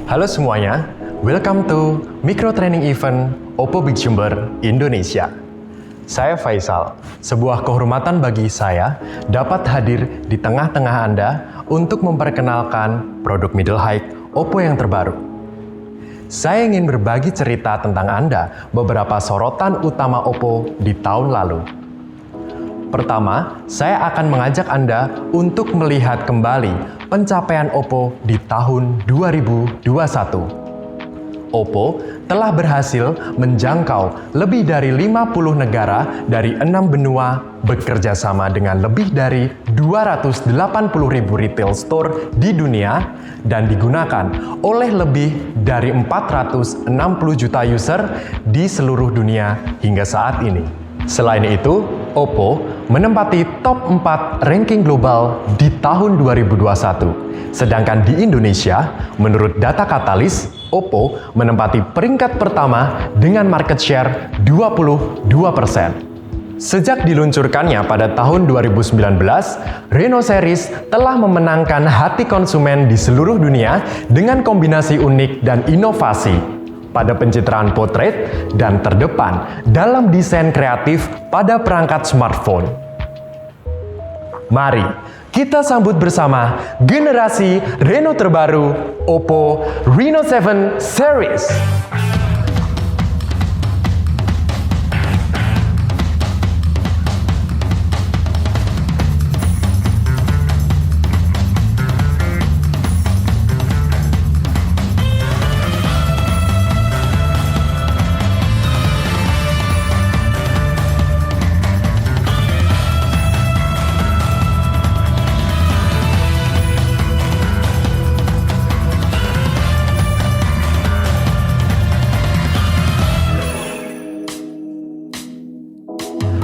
Halo semuanya, welcome to Micro Training Event Oppo Big Jumber Indonesia. Saya Faisal, sebuah kehormatan bagi saya dapat hadir di tengah-tengah Anda untuk memperkenalkan produk middle height Oppo yang terbaru. Saya ingin berbagi cerita tentang Anda beberapa sorotan utama Oppo di tahun lalu. Pertama, saya akan mengajak Anda untuk melihat kembali pencapaian Oppo di tahun 2021. Oppo telah berhasil menjangkau lebih dari 50 negara dari 6 benua bekerja sama dengan lebih dari 280.000 retail store di dunia dan digunakan oleh lebih dari 460 juta user di seluruh dunia hingga saat ini. Selain itu, Oppo menempati top 4 ranking global di tahun 2021. Sedangkan di Indonesia, menurut data Katalis, Oppo menempati peringkat pertama dengan market share 22%. Sejak diluncurkannya pada tahun 2019, Reno series telah memenangkan hati konsumen di seluruh dunia dengan kombinasi unik dan inovasi pada pencitraan potret dan terdepan dalam desain kreatif pada perangkat smartphone. Mari kita sambut bersama generasi Reno terbaru Oppo Reno 7 series.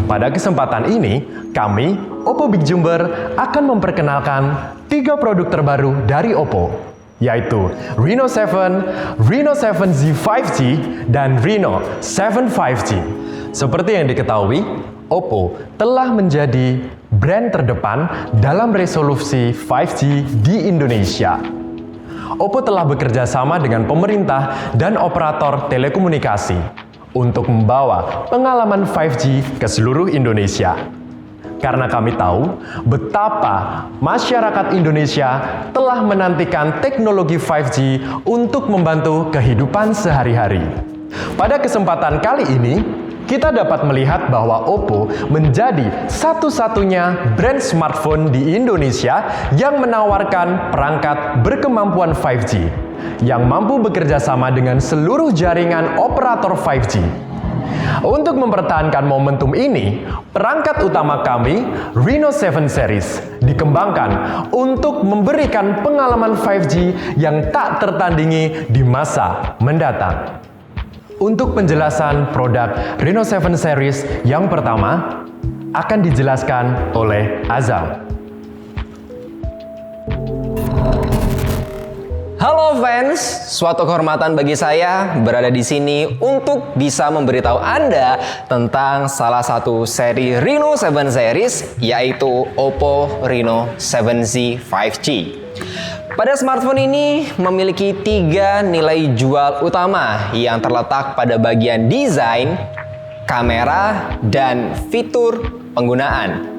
Pada kesempatan ini, kami, Oppo Big Jumber, akan memperkenalkan 3 produk terbaru dari Oppo, yaitu Reno 7, Reno 7Z 5G, dan Reno 7 5G. Seperti yang diketahui, Oppo telah menjadi brand terdepan dalam resolusi 5G di Indonesia. Oppo telah bekerja sama dengan pemerintah dan operator telekomunikasi untuk membawa pengalaman 5G ke seluruh Indonesia. Karena kami tahu betapa masyarakat Indonesia telah menantikan teknologi 5G untuk membantu kehidupan sehari-hari. Pada kesempatan kali ini, kita dapat melihat bahwa Oppo menjadi satu-satunya brand smartphone di Indonesia yang menawarkan perangkat berkemampuan 5G yang mampu bekerja sama dengan seluruh jaringan operator 5G. Untuk mempertahankan momentum ini, perangkat utama kami, Reno 7 series, dikembangkan untuk memberikan pengalaman 5G yang tak tertandingi di masa mendatang. Untuk penjelasan produk Reno 7 series yang pertama, akan dijelaskan oleh Azam. Halo fans, suatu kehormatan bagi saya berada di sini untuk bisa memberitahu Anda tentang salah satu seri Reno 7 series, yaitu Oppo Reno 7Z 5G. Pada smartphone ini memiliki 3 nilai jual utama yang terletak pada bagian desain, kamera, dan fitur penggunaan.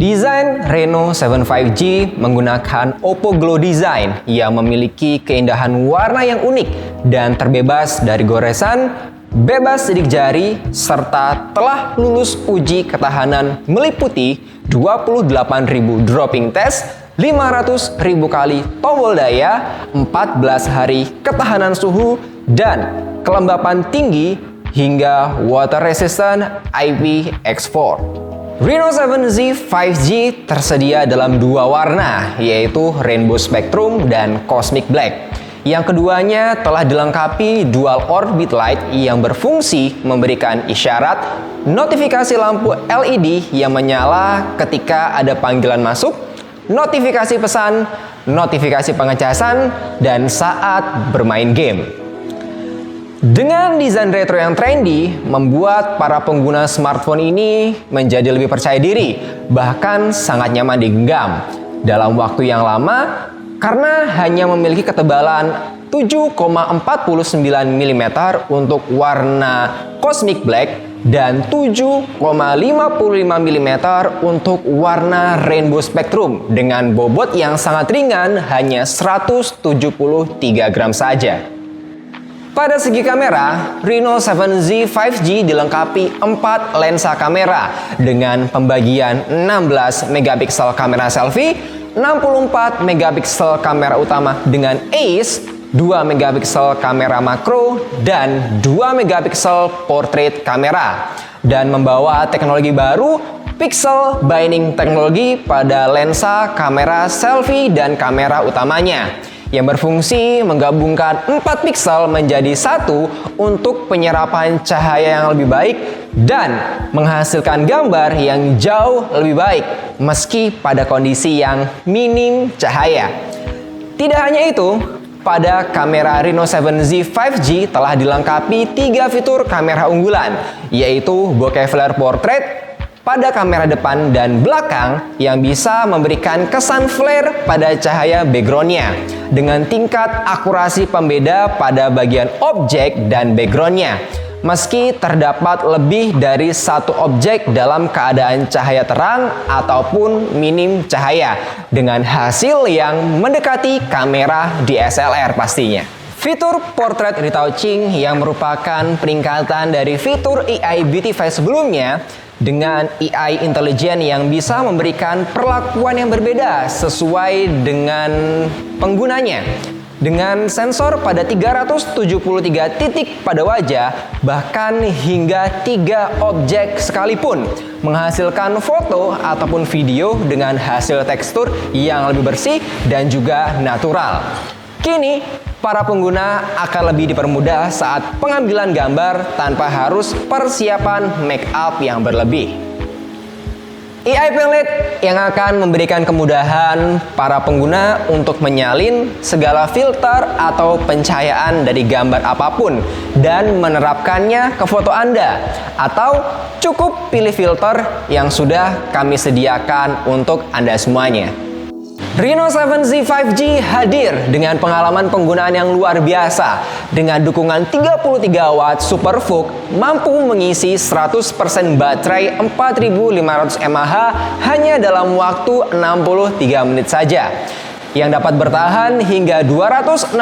Desain Reno 7 5G menggunakan Oppo Glow Design yang memiliki keindahan warna yang unik dan terbebas dari goresan, bebas sidik jari, serta telah lulus uji ketahanan meliputi 28.000 dropping test, 500.000 kali tombol daya, 14 hari ketahanan suhu, dan kelembapan tinggi hingga water resistant IPX4. Reno 7Z 5G tersedia dalam 2 warna, yaitu Rainbow Spectrum dan Cosmic Black. Yang keduanya telah dilengkapi dual orbit light yang berfungsi memberikan isyarat notifikasi lampu LED yang menyala ketika ada panggilan masuk, notifikasi pesan, notifikasi pengecasan, dan saat bermain game. Dengan desain retro yang trendy, membuat para pengguna smartphone ini menjadi lebih percaya diri, bahkan sangat nyaman digenggam. Dalam waktu yang lama, karena hanya memiliki ketebalan 7,49 mm untuk warna cosmic black dan 7,55 mm untuk warna rainbow spectrum dengan bobot yang sangat ringan hanya 173 gram saja. Pada segi kamera, Reno 7Z 5G dilengkapi 4 lensa kamera dengan pembagian 16 megapiksel kamera selfie, 64 megapiksel kamera utama dengan ACE, 2 megapiksel kamera makro, dan 2 megapiksel portrait kamera. Dan membawa teknologi baru, pixel binding teknologi pada lensa kamera selfie dan kamera utamanya, yang berfungsi menggabungkan 4 piksel menjadi 1 untuk penyerapan cahaya yang lebih baik dan menghasilkan gambar yang jauh lebih baik meski pada kondisi yang minim cahaya. Tidak hanya itu, pada kamera Reno 7Z 5G telah dilengkapi 3 fitur kamera unggulan, yaitu bokeh flare portrait pada kamera depan dan belakang yang bisa memberikan kesan flare pada cahaya backgroundnya dengan tingkat akurasi pembeda pada bagian objek dan backgroundnya. Meski terdapat lebih dari satu objek dalam keadaan cahaya terang ataupun minim cahaya dengan hasil yang mendekati kamera DSLR pastinya. Fitur Portrait Retouching yang merupakan peningkatan dari fitur AI Beauty Face sebelumnya dengan AI intelijen yang bisa memberikan perlakuan yang berbeda sesuai dengan penggunanya. Dengan sensor pada 373 titik pada wajah, bahkan hingga 3 objek sekalipun, menghasilkan foto ataupun video dengan hasil tekstur yang lebih bersih dan juga natural. Kini, para pengguna akan lebih dipermudah saat pengambilan gambar tanpa harus persiapan make up yang berlebih. AI Palette yang akan memberikan kemudahan para pengguna untuk menyalin segala filter atau pencahayaan dari gambar apapun dan menerapkannya ke foto Anda, atau cukup pilih filter yang sudah kami sediakan untuk Anda semuanya. Reno 7Z 5G hadir dengan pengalaman penggunaan yang luar biasa. Dengan dukungan 33 watt Super VOOC, mampu mengisi 100% baterai 4500 mAh hanya dalam waktu 63 menit saja, yang dapat bertahan hingga 262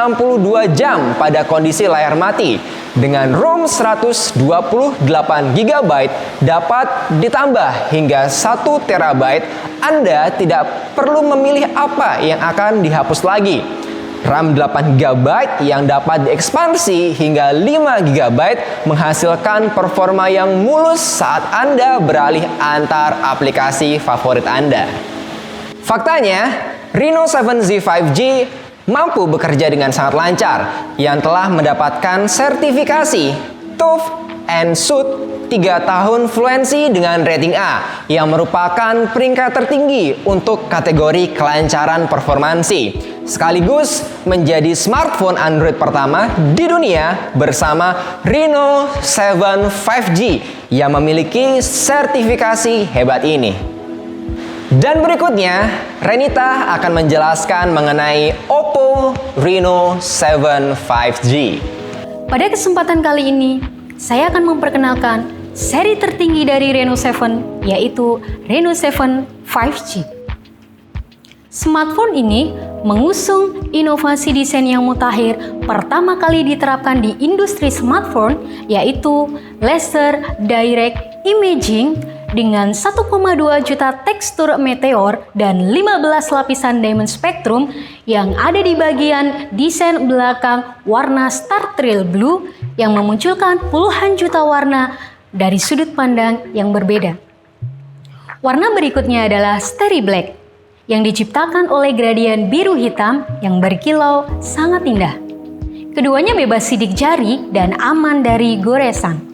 jam pada kondisi layar mati. Dengan ROM 128 GB dapat ditambah hingga 1 TB, Anda tidak perlu memilih apa yang akan dihapus lagi. RAM 8 GB yang dapat diekspansi hingga 5 GB menghasilkan performa yang mulus saat Anda beralih antar aplikasi favorit Anda. Faktanya, Reno 7Z 5G mampu bekerja dengan sangat lancar, yang telah mendapatkan sertifikasi TÜV SÜD 3 tahun fluensi dengan rating A, yang merupakan peringkat tertinggi untuk kategori kelancaran performansi, sekaligus menjadi smartphone Android pertama di dunia bersama Reno 7 5G yang memiliki sertifikasi hebat ini. Dan berikutnya, Renita akan menjelaskan mengenai Oppo Reno 7 5G. Pada kesempatan kali ini, saya akan memperkenalkan seri tertinggi dari Reno 7, yaitu Reno 7 5G. Smartphone ini mengusung inovasi desain yang mutakhir pertama kali diterapkan di industri smartphone, yaitu Laser Direct Imaging dengan 1,2 juta tekstur meteor dan 15 lapisan diamond spectrum yang ada di bagian desain belakang warna Star Trail Blue yang memunculkan puluhan juta warna dari sudut pandang yang berbeda. Warna berikutnya adalah Starry Black yang diciptakan oleh gradien biru hitam yang berkilau sangat indah. Keduanya bebas sidik jari dan aman dari goresan.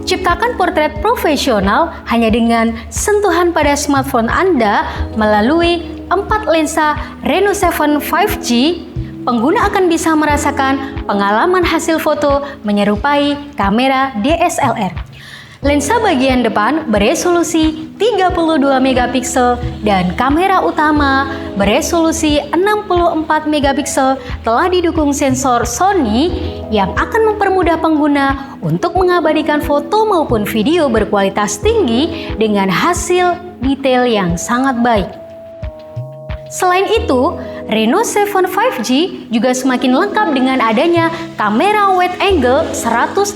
Ciptakan portret profesional hanya dengan sentuhan pada smartphone Anda melalui 4 lensa Reno 7 5G. Pengguna akan bisa merasakan pengalaman hasil foto menyerupai kamera DSLR. Lensa bagian depan beresolusi 32 megapiksel dan kamera utama beresolusi 64 megapiksel telah didukung sensor Sony yang akan mempermudah pengguna untuk mengabadikan foto maupun video berkualitas tinggi dengan hasil detail yang sangat baik. Selain itu, Reno 7 5G juga semakin lengkap dengan adanya kamera wide angle 118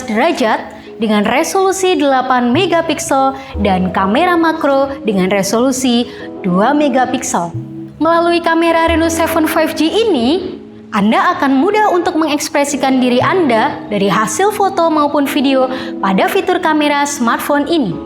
derajat dengan resolusi 8 megapiksel dan kamera makro dengan resolusi 2 megapiksel. Melalui kamera Reno 7 5G ini, Anda akan mudah untuk mengekspresikan diri Anda dari hasil foto maupun video pada fitur kamera smartphone ini.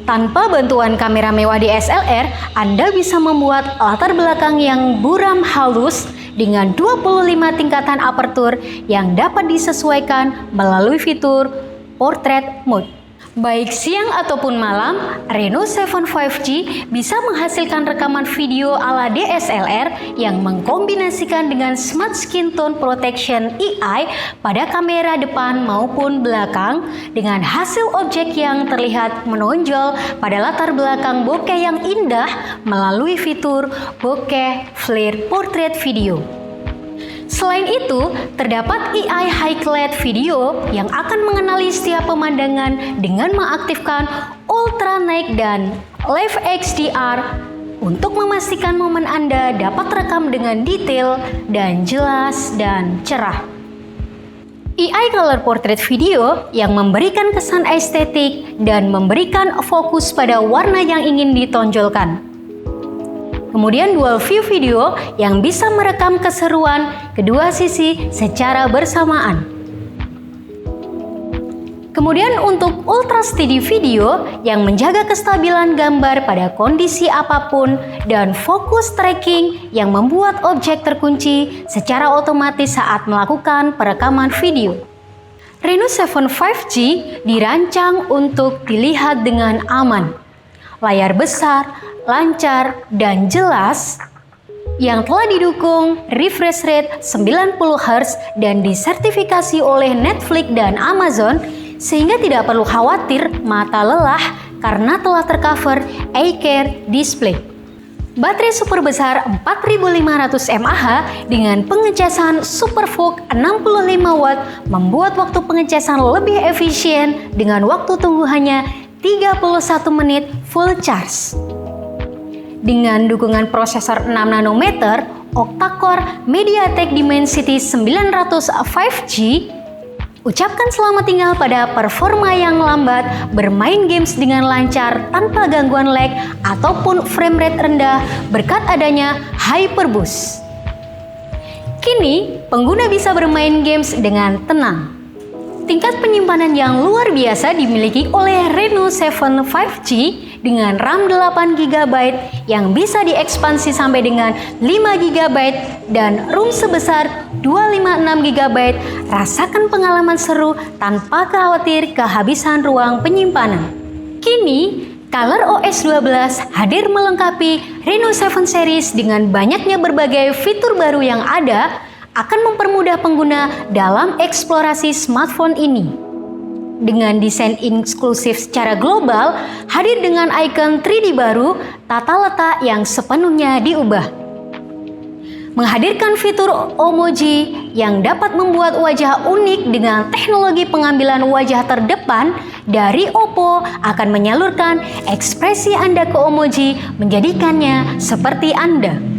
Tanpa bantuan kamera mewah DSLR, Anda bisa membuat latar belakang yang buram halus dengan 25 tingkatan apertur yang dapat disesuaikan melalui fitur Portrait Mode. Baik siang ataupun malam, Reno 7 5G bisa menghasilkan rekaman video ala DSLR yang mengkombinasikan dengan Smart Skin Tone Protection AI pada kamera depan maupun belakang dengan hasil objek yang terlihat menonjol pada latar belakang bokeh yang indah melalui fitur Bokeh Flare Portrait Video. Selain itu, terdapat AI Highlight Video yang akan mengenali setiap pemandangan dengan mengaktifkan Ultra Night dan Live XDR untuk memastikan momen Anda dapat terekam dengan detail dan jelas dan cerah. AI Color Portrait Video yang memberikan kesan estetik dan memberikan fokus pada warna yang ingin ditonjolkan. Kemudian Dual View Video yang bisa merekam keseruan kedua sisi secara bersamaan. Kemudian untuk Ultra Steady Video yang menjaga kestabilan gambar pada kondisi apapun dan fokus tracking yang membuat objek terkunci secara otomatis saat melakukan perekaman video. Reno 7 5G dirancang untuk dilihat dengan aman. Layar besar, lancar, dan jelas yang telah didukung refresh rate 90 Hz dan disertifikasi oleh Netflix dan Amazon sehingga tidak perlu khawatir mata lelah karena telah tercover iCare display. Baterai super besar 4500 mAh dengan pengecasan Super VOOC 65 Watt membuat waktu pengecasan lebih efisien dengan waktu tunggu hanya 31 menit full charge. Dengan dukungan prosesor 6 nanometer, octa-core MediaTek Dimensity 900 5G, ucapkan selamat tinggal pada performa yang lambat, bermain games dengan lancar tanpa gangguan lag ataupun frame rate rendah berkat adanya Hyperboost. Kini, pengguna bisa bermain games dengan tenang. Tingkat penyimpanan yang luar biasa dimiliki oleh Reno 7 5G dengan RAM 8GB yang bisa diekspansi sampai dengan 5GB dan ROM sebesar 256GB. Rasakan pengalaman seru tanpa khawatir kehabisan ruang penyimpanan. Kini, ColorOS 12 hadir melengkapi Reno 7 series dengan banyaknya berbagai fitur baru yang ada akan mempermudah pengguna dalam eksplorasi smartphone ini. Dengan desain inklusif secara global, hadir dengan ikon 3D baru, tata letak yang sepenuhnya diubah. Menghadirkan fitur emoji yang dapat membuat wajah unik dengan teknologi pengambilan wajah terdepan dari Oppo akan menyalurkan ekspresi Anda ke emoji menjadikannya seperti Anda.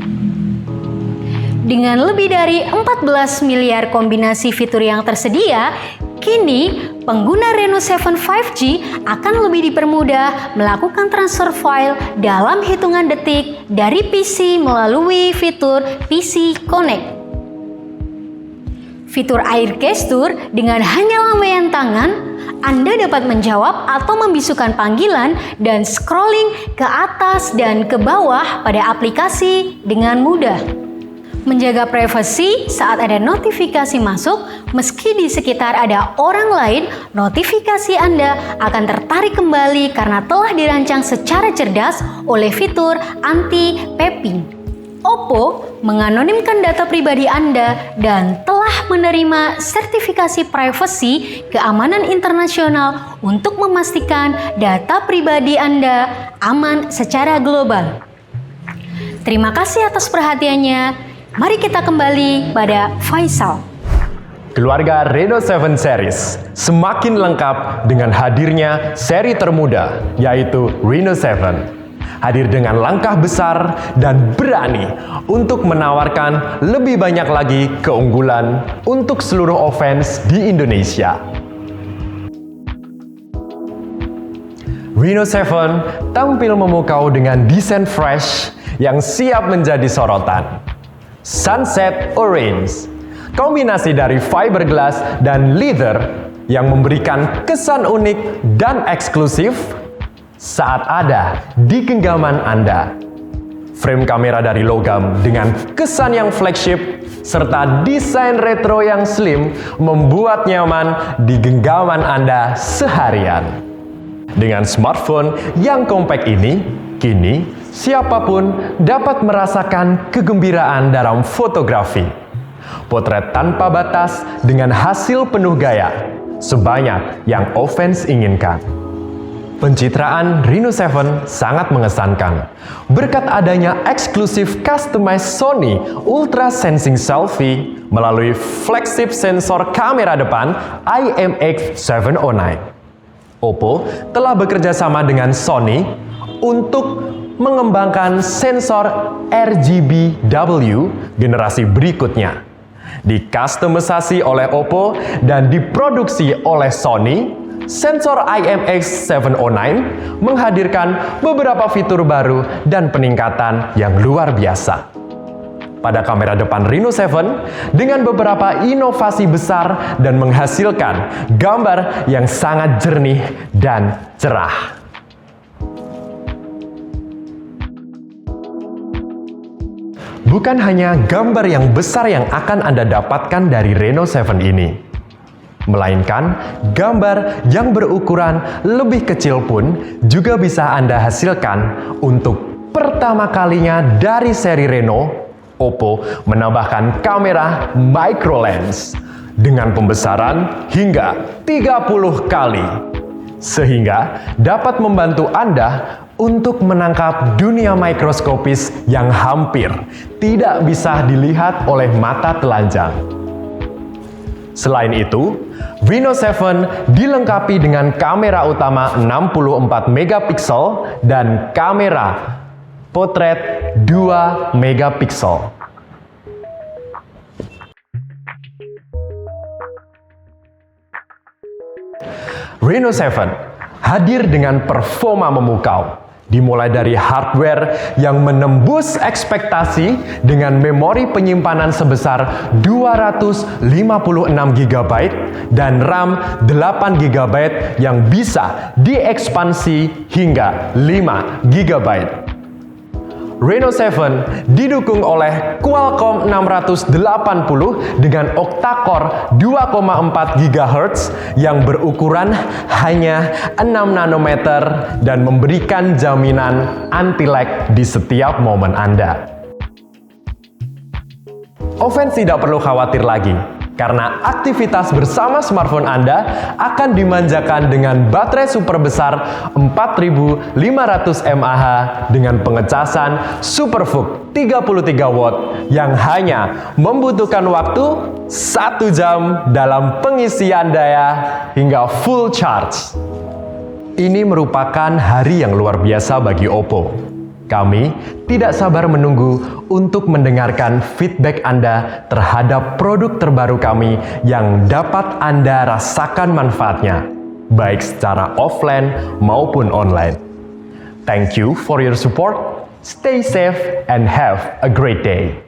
Dengan lebih dari 14 miliar kombinasi fitur yang tersedia, kini pengguna Reno 7 5G akan lebih dipermudah melakukan transfer file dalam hitungan detik dari PC melalui fitur PC Connect. Fitur Air Gesture dengan hanya lambaian tangan, Anda dapat menjawab atau membisukan panggilan dan scrolling ke atas dan ke bawah pada aplikasi dengan mudah. Menjaga privasi saat ada notifikasi masuk, meski di sekitar ada orang lain, notifikasi Anda akan tertarik kembali karena telah dirancang secara cerdas oleh fitur anti-papping. Oppo menganonimkan data pribadi Anda dan telah menerima sertifikasi privasi keamanan internasional untuk memastikan data pribadi Anda aman secara global. Terima kasih atas perhatiannya. Mari kita kembali pada Faisal. Keluarga Reno 7 Series semakin lengkap dengan hadirnya seri termuda, yaitu Reno 7. Hadir dengan langkah besar dan berani untuk menawarkan lebih banyak lagi keunggulan untuk seluruh offense di Indonesia. Reno 7 tampil memukau dengan desain fresh yang siap menjadi sorotan. Sunset Orange, kombinasi dari fiberglass dan leather yang memberikan kesan unik dan eksklusif saat ada di genggaman Anda. Frame kamera dari logam dengan kesan yang flagship serta desain retro yang slim membuat nyaman di genggaman Anda seharian. Dengan smartphone yang compact ini, kini siapapun dapat merasakan kegembiraan dalam fotografi. Potret tanpa batas dengan hasil penuh gaya, sebanyak yang offense inginkan. Pencitraan Reno 7 sangat mengesankan berkat adanya eksklusif customized Sony Ultra Sensing Selfie melalui flagship sensor kamera depan IMX709. Oppo telah bekerja sama dengan Sony untuk mengembangkan sensor RGBW generasi berikutnya. Dikustomisasi oleh Oppo dan diproduksi oleh Sony, sensor IMX709 menghadirkan beberapa fitur baru dan peningkatan yang luar biasa. Pada kamera depan Reno 7 dengan beberapa inovasi besar dan menghasilkan gambar yang sangat jernih dan cerah. Bukan hanya gambar yang besar yang akan Anda dapatkan dari Reno 7 ini, melainkan gambar yang berukuran lebih kecil pun juga bisa Anda hasilkan. Untuk pertama kalinya dari seri Reno, Oppo menambahkan kamera micro lens dengan pembesaran hingga 30 kali, sehingga dapat membantu Anda untuk menangkap dunia mikroskopis yang hampir tidak bisa dilihat oleh mata telanjang. Selain itu, Reno 7 dilengkapi dengan kamera utama 64 megapiksel dan kamera potret 2 megapiksel. Reno 7 hadir dengan performa memukau. Dimulai dari hardware yang menembus ekspektasi dengan memori penyimpanan sebesar 256 GB dan RAM 8 GB yang bisa diekspansi hingga 5 GB. Reno 7 didukung oleh Qualcomm 680 dengan octa-core 2,4 GHz yang berukuran hanya 6 nanometer dan memberikan jaminan anti-lag di setiap momen Anda. Offense tidak perlu khawatir lagi, karena aktivitas bersama smartphone Anda akan dimanjakan dengan baterai super besar 4500 mAh dengan pengecasan SuperVOOC 33 watt yang hanya membutuhkan waktu 1 jam dalam pengisian daya hingga full charge. Ini merupakan hari yang luar biasa bagi Oppo. Kami tidak sabar menunggu untuk mendengarkan feedback Anda terhadap produk terbaru kami yang dapat Anda rasakan manfaatnya, baik secara offline maupun online. Thank you for your support. Stay safe and have a great day.